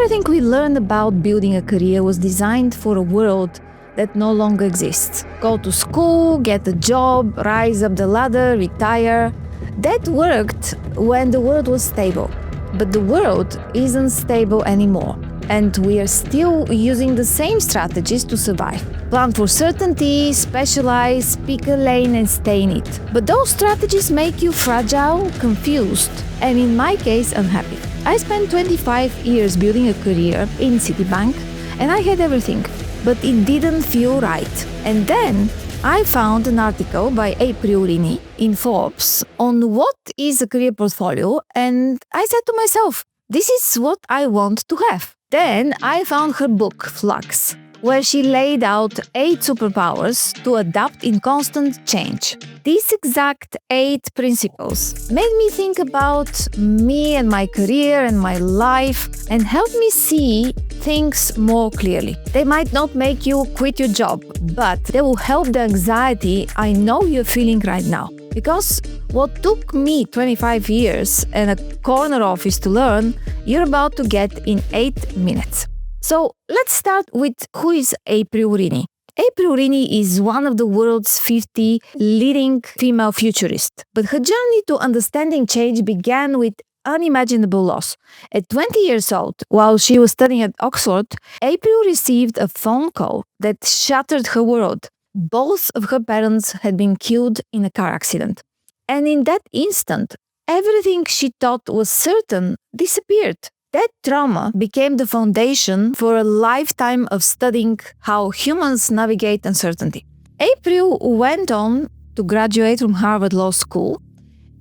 Everything we learned about building a career was designed for a world that no longer exists. Go to school, get a job, rise up the ladder, retire. That worked when the world was stable. But the world isn't stable anymore. And we are still using the same strategies to survive. Plan for certainty, specialize, pick a lane and stay in it. But those strategies make you fragile, confused, and in my case, unhappy. I spent 25 years building a career in Citibank, and I had everything, but it didn't feel right. And then I found an article by April Rinne in Forbes on what is a career portfolio, and I said to myself, this is what I want to have. Then I found her book, Flux, where she laid out 8 superpowers to adapt in constant change. These exact 8 principles made me think about me and my career and my life and helped me see things more clearly. They might not make you quit your job, but they will help the anxiety I know you're feeling right now. Because what took me 25 years and a corner office to learn, you're about to get in 8 minutes. So let's start with who is April Rinne. April Rinne is one of the world's 50 leading female futurists. But her journey to understanding change began with unimaginable loss. At 20 years old, while she was studying at Oxford, April received a phone call that shattered her world. Both of her parents had been killed in a car accident. And in that instant, everything she thought was certain disappeared. That trauma became the foundation for a lifetime of studying how humans navigate uncertainty. April went on to graduate from Harvard Law School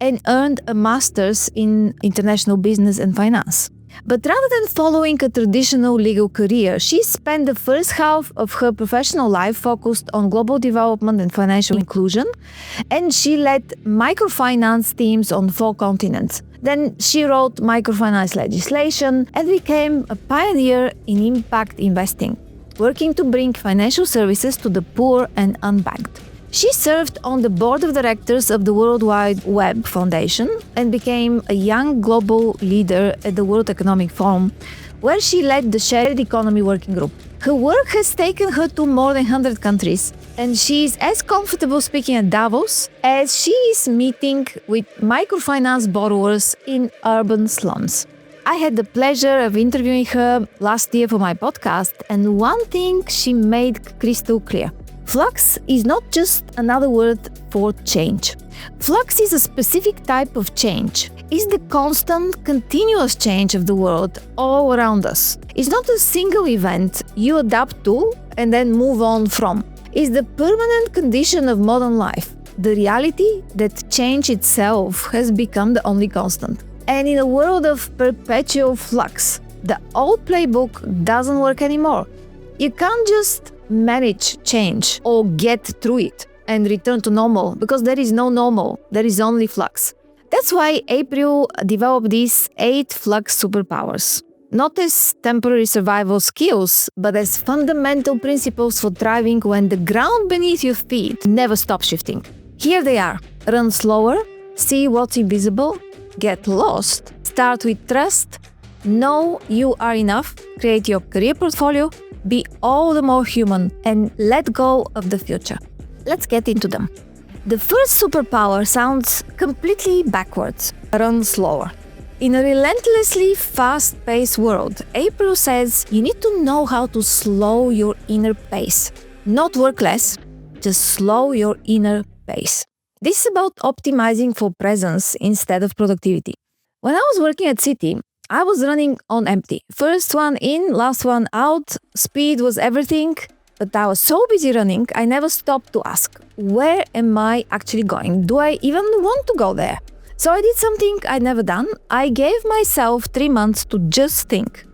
and earned a master's in international business and finance. But rather than following a traditional legal career, she spent the first half of her professional life focused on global development and financial inclusion, and she led microfinance teams on 4 continents. Then she wrote microfinance legislation and became a pioneer in impact investing, working to bring financial services to the poor and unbanked. She served on the board of directors of the World Wide Web Foundation and became a young global leader at the World Economic Forum, where she led the Shared Economy Working Group. Her work has taken her to more than 100 countries, and she is as comfortable speaking at Davos as she is meeting with microfinance borrowers in urban slums. I had the pleasure of interviewing her last year for my podcast, and one thing she made crystal clear. Flux is not just another word for change. Flux is a specific type of change. It's the constant, continuous change of the world all around us. It's not a single event you adapt to and then move on from. It's the permanent condition of modern life, the reality that change itself has become the only constant. And in a world of perpetual flux, the old playbook doesn't work anymore. You can't just manage change or get through it and return to normal, because there is no normal, there is only flux. That's why April developed these 8 flux superpowers, not as temporary survival skills, but as fundamental principles for thriving when the ground beneath your feet never stops shifting. Here they are: run slower, see what's invisible, get lost, start with trust, know you are enough, create your career portfolio, be all the more human, and let go of the future. Let's get into them. The first superpower sounds completely backwards: run slower. In a relentlessly fast-paced world, April says you need to know how to slow your inner pace. Not work less, just slow your inner pace. This is about optimizing for presence instead of productivity. When I was working at Citi, I was running on empty. First one in, last one out. Speed was everything, but I was so busy running, I never stopped to ask, where am I actually going? Do I even want to go there? So I did something I'd never done. I gave myself 3 months to just think.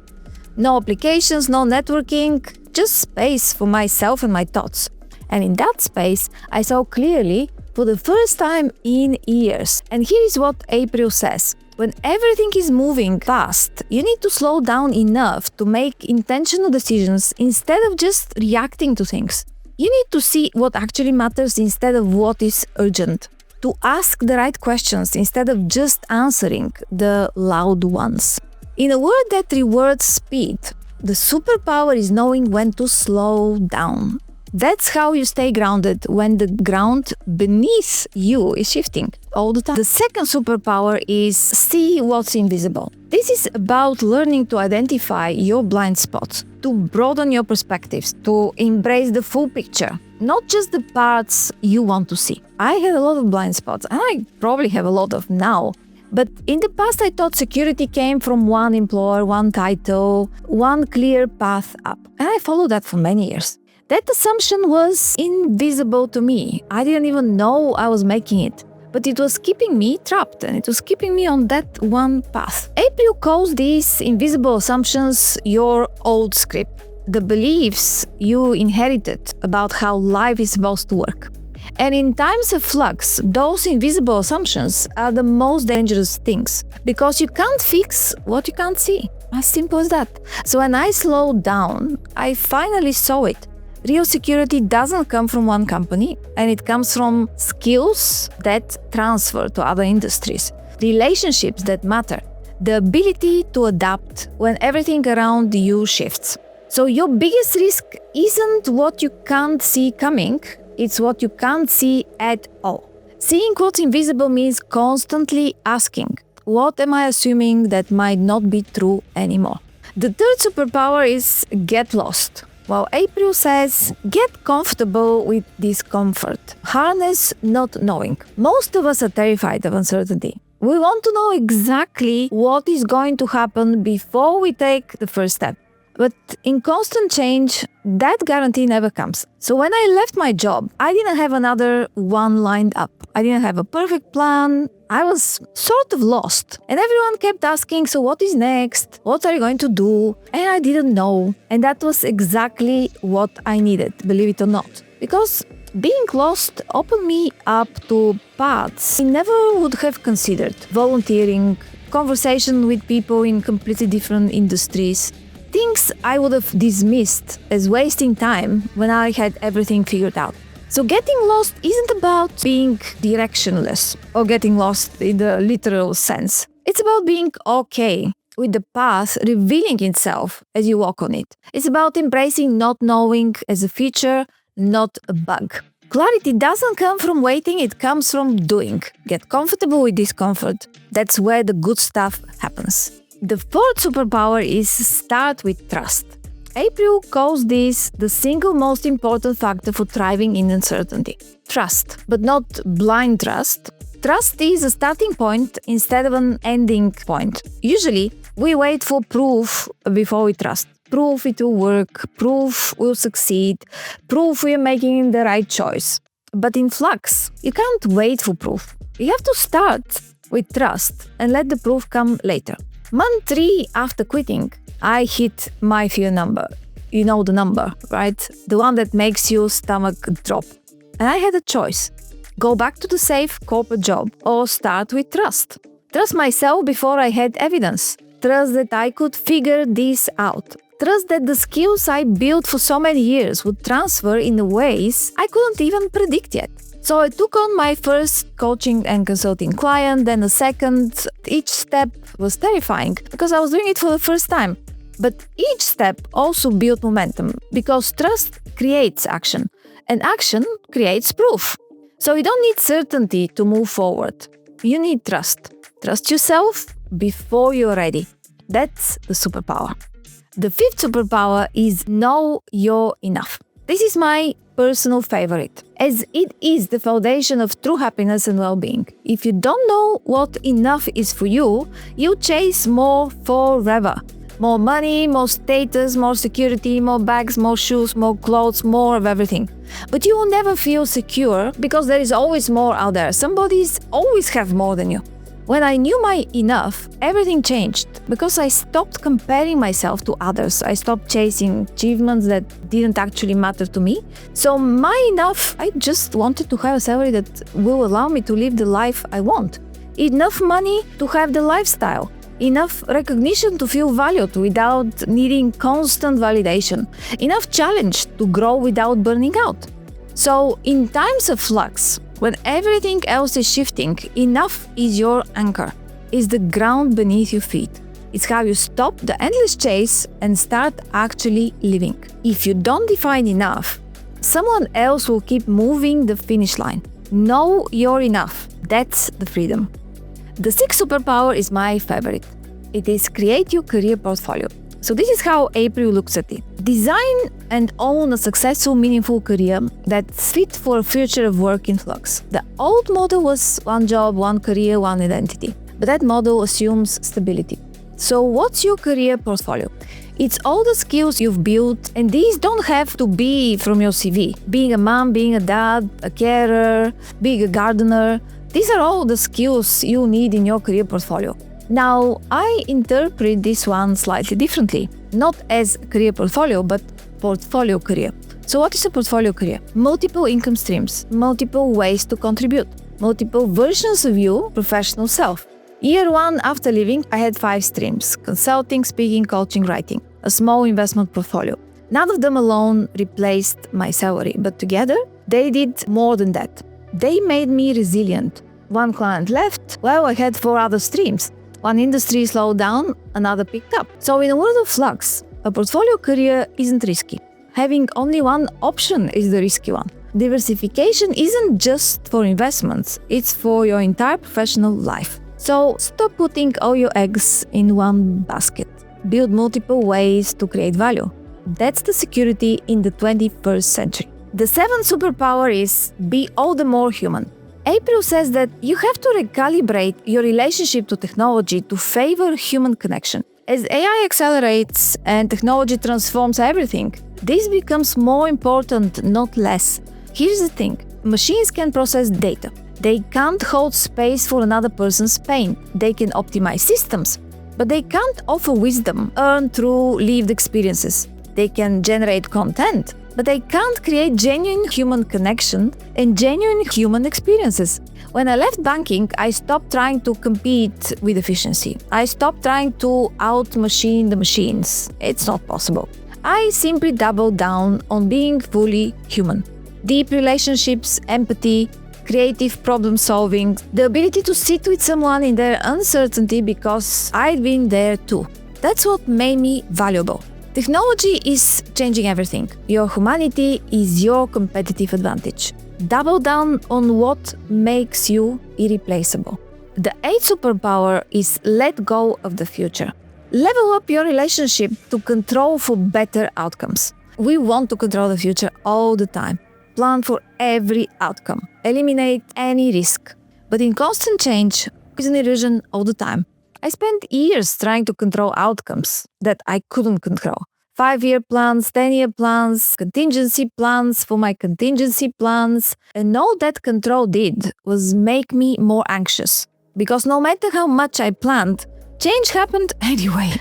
No applications, no networking, just space for myself and my thoughts. And in that space, I saw clearly for the first time in years. And here is what April says. When everything is moving fast, you need to slow down enough to make intentional decisions instead of just reacting to things. You need to see what actually matters instead of what is urgent. To ask the right questions instead of just answering the loud ones. In a world that rewards speed, the superpower is knowing when to slow down. That's how you stay grounded when the ground beneath you is shifting all the time. The second superpower is see what's invisible. This is about learning to identify your blind spots, to broaden your perspectives, to embrace the full picture, not just the parts you want to see. I had a lot of blind spots, and I probably have a lot of now. But in the past, I thought security came from one employer, one title, one clear path up. And I followed that for many years. That assumption was invisible to me. I didn't even know I was making it. But it was keeping me trapped, and it was keeping me on that one path. April calls these invisible assumptions your old script, the beliefs you inherited about how life is supposed to work. And in times of flux, those invisible assumptions are the most dangerous things, because you can't fix what you can't see. As simple as that. So when I slowed down, I finally saw it. Real security doesn't come from one company, and it comes from skills that transfer to other industries, relationships that matter, the ability to adapt when everything around you shifts. So your biggest risk isn't what you can't see coming, it's what you can't see at all. Seeing what's invisible means constantly asking, what am I assuming that might not be true anymore? The third superpower is get lost. Well, April says, get comfortable with discomfort. Harness not knowing. Most of us are terrified of uncertainty. We want to know exactly what is going to happen before we take the first step. But in constant change, that guarantee never comes. So when I left my job, I didn't have another one lined up. I didn't have a perfect plan. I was sort of lost. And everyone kept asking, so what is next? What are you going to do? And I didn't know. And that was exactly what I needed, believe it or not. Because being lost opened me up to paths I never would have considered. Volunteering, conversation with people in completely different industries. Things I would have dismissed as wasting time when I had everything figured out. So getting lost isn't about being directionless or getting lost in the literal sense. It's about being okay with the path revealing itself as you walk on it. It's about embracing not knowing as a feature, not a bug. Clarity doesn't come from waiting, it comes from doing. Get comfortable with discomfort. That's where the good stuff happens. The fourth superpower is start with trust. April calls this the single most important factor for thriving in uncertainty. Trust, but not blind trust. Trust is a starting point instead of an ending point. Usually, we wait for proof before we trust. Proof it will work, proof we'll succeed, proof we're making the right choice. But in Flux, you can't wait for proof. You have to start with trust and let the proof come later. Month 3 after quitting, I hit my fear number. You know the number, right? The one that makes your stomach drop. And I had a choice. Go back to the safe corporate job or start with trust. Trust myself before I had evidence. Trust that I could figure this out. Trust that the skills I built for so many years would transfer in ways I couldn't even predict yet. So I took on my first coaching and consulting client, then a second. Each step was terrifying because I was doing it for the first time. But each step also built momentum because trust creates action and action creates proof. So you don't need certainty to move forward. You need trust. Trust yourself before you're ready. That's the superpower. The fifth superpower is know you're enough. This is my personal favorite, as it is the foundation of true happiness and well-being. If you don't know what enough is for you, you chase more forever. More money, more status, more security, more bags, more shoes, more clothes, more of everything. But you will never feel secure because there is always more out there. Somebody's always have more than you. When I knew my enough, everything changed because I stopped comparing myself to others. I stopped chasing achievements that didn't actually matter to me. So my enough, I just wanted to have a salary that will allow me to live the life I want. Enough money to have the lifestyle. Enough recognition to feel valued without needing constant validation. Enough challenge to grow without burning out. So in times of flux, when everything else is shifting, enough is your anchor, is the ground beneath your feet. It's how you stop the endless chase and start actually living. If you don't define enough, someone else will keep moving the finish line. Know you're enough. That's the freedom. The sixth superpower is my favorite. It is create your career portfolio. So this is how April looks at it. Design and own a successful, meaningful career that's fit for a future of work in Flux. The old model was one job, one career, one identity. But that model assumes stability. So what's your career portfolio? It's all the skills you've built, and these don't have to be from your CV. Being a mom, being a dad, a carer, being a gardener, these are all the skills you need in your career portfolio. Now, I interpret this one slightly differently, not as career portfolio, but portfolio career. So what is a portfolio career? Multiple income streams, multiple ways to contribute, multiple versions of your professional self. Year one after leaving, I had 5 streams: consulting, speaking, coaching, writing, a small investment portfolio. None of them alone replaced my salary, but together, they did more than that. They made me resilient. One client left, well, I had 4 other streams. One industry slowed down, another picked up. So in a world of flux, a portfolio career isn't risky. Having only one option is the risky one. Diversification isn't just for investments, it's for your entire professional life. So stop putting all your eggs in one basket. Build multiple ways to create value. That's the security in the 21st century. The seventh superpower is be all the more human. April says that you have to recalibrate your relationship to technology to favor human connection. As AI accelerates and technology transforms everything, this becomes more important, not less. Here's the thing. Machines can process data. They can't hold space for another person's pain. They can optimize systems, but they can't offer wisdom earned through lived experiences. They can generate content, but they can't create genuine human connection and genuine human experiences. When I left banking, I stopped trying to compete with efficiency. I stopped trying to out-machine the machines. It's not possible. I simply doubled down on being fully human. Deep relationships, empathy, creative problem solving, the ability to sit with someone in their uncertainty because I'd been there too. That's what made me valuable. Technology is changing everything. Your humanity is your competitive advantage. Double down on what makes you irreplaceable. The eighth superpower is let go of the future. Level up your relationship to control for better outcomes. We want to control the future all the time. Plan for every outcome. Eliminate any risk. But in constant change is an illusion all the time. I spent years trying to control outcomes that I couldn't control. 5-year plans, 10-year plans, contingency plans for my contingency plans. And all that control did was make me more anxious. Because no matter how much I planned, change happened anyway.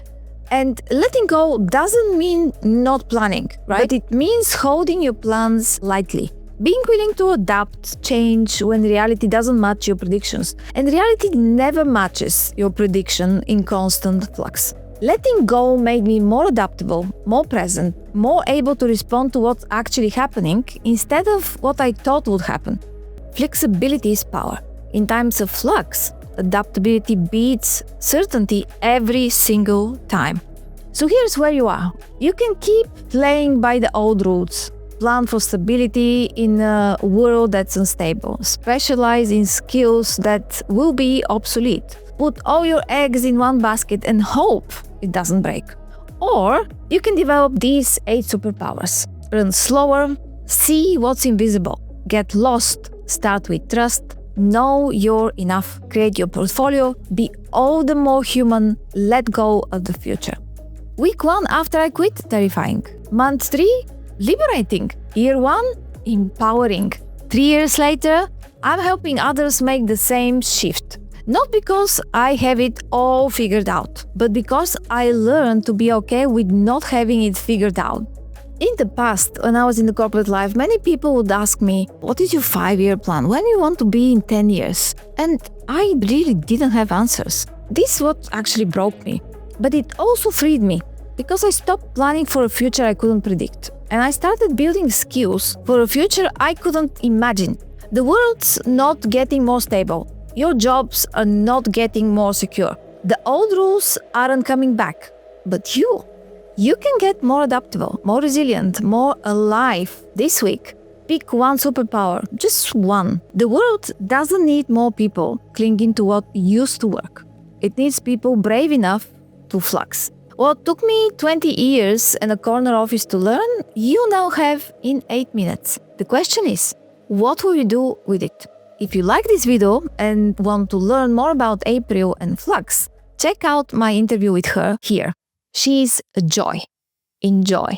And letting go doesn't mean not planning, right? But it means holding your plans lightly. Being willing to adapt, change when reality doesn't match your predictions. And reality never matches your prediction in constant flux. Letting go made me more adaptable, more present, more able to respond to what's actually happening instead of what I thought would happen. Flexibility is power. In times of flux, adaptability beats certainty every single time. So here's where you are. You can keep playing by the old rules. Plan for stability in a world that's unstable. Specialize in skills that will be obsolete. Put all your eggs in one basket and hope it doesn't break. Or you can develop these 8 superpowers. Run slower, see what's invisible, get lost, start with trust, know you're enough, create your portfolio, be all the more human, let go of the future. Week 1 after I quit, terrifying. Month 3, liberating. Year 1, empowering. 3 years later, I'm helping others make the same shift. Not because I have it all figured out, but because I learned to be okay with not having it figured out. In the past, when I was in the corporate life, many people would ask me, what is your 5-year plan? When do you want to be in 10 years? And I really didn't have answers. This is what actually broke me. But it also freed me, because I stopped planning for a future I couldn't predict. And I started building skills for a future I couldn't imagine. The world's not getting more stable. Your jobs are not getting more secure. The old rules aren't coming back, but you can get more adaptable, more resilient, more alive this week. Pick one superpower, just one. The world doesn't need more people clinging to what used to work. It needs people brave enough to flux. What took me 20 years and a corner office to learn, you now have in 8 minutes. The question is, what will you do with it? If you like this video and want to learn more about April and Flux, check out my interview with her here. She's a joy. Enjoy.